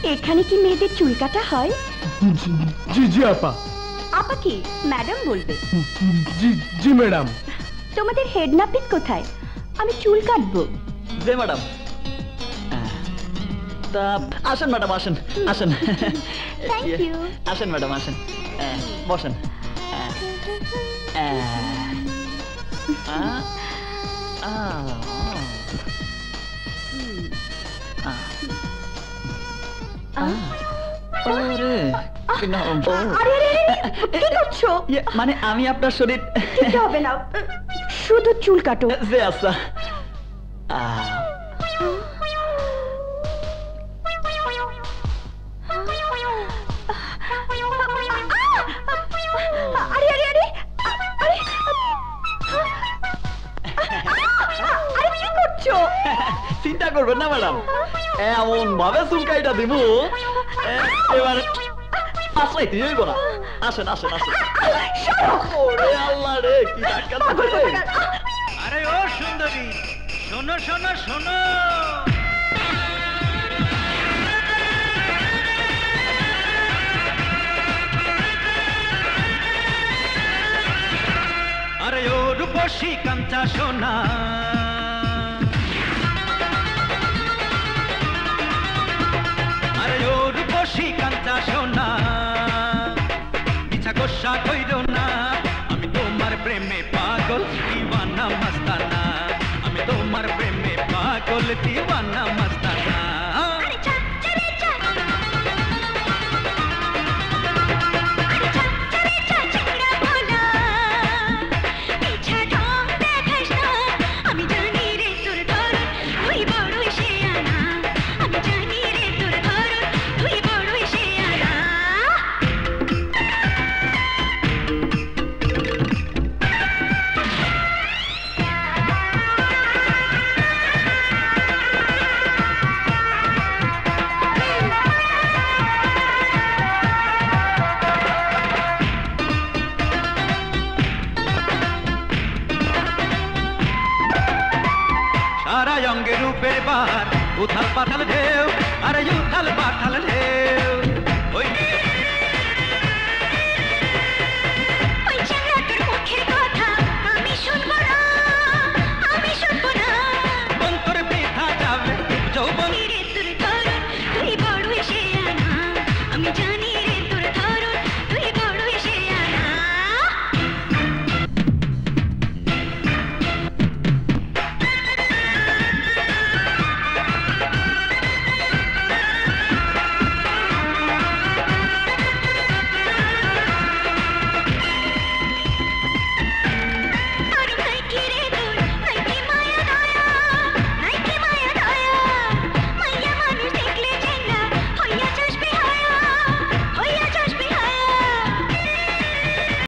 এখানে কি মেয়েদের চুল কাটা হয়? জি জি আপা। আপা কি ম্যাডাম বলবে? জি জি ম্যাডাম। তোমাদের হেড নাপিত কোথায়? আমি চুল কাটবো। জি ম্যাডাম। তা আসেন ম্যাডাম, আসেন আসেন। Thank you. আসেন ম্যাডাম, আসেন, বসেন। মানে আমি আপনার শরীর হবে না, শুধু চুল কাটো। যে আচ্ছা। চিন্তা করবেন না ম্যাডাম, এমন ভাবে চুলকাইটা দিব এবার আশ্রাইতে হইব না। আসেন আসেন আসেন। আল্লাহ রে কি ডাক্তার। আরে ও সুন্দরী, শোনো শোনো শোনো, আরে ও রূপসী কাঞ্চা সোনা, আরে ও রূপসী কাঞ্চা সোনা, ইচ্ছা গোসা কইরো না, আমি তোমার প্রেমে পাগল দিওয়ানা মস্তানা, আমি তোমার প্রেমে পাগল দিওয়ানা মস্তানা। সারা অঙ্গে রূপের বার, উথাল পাথাল ঢেউ, আরে উথাল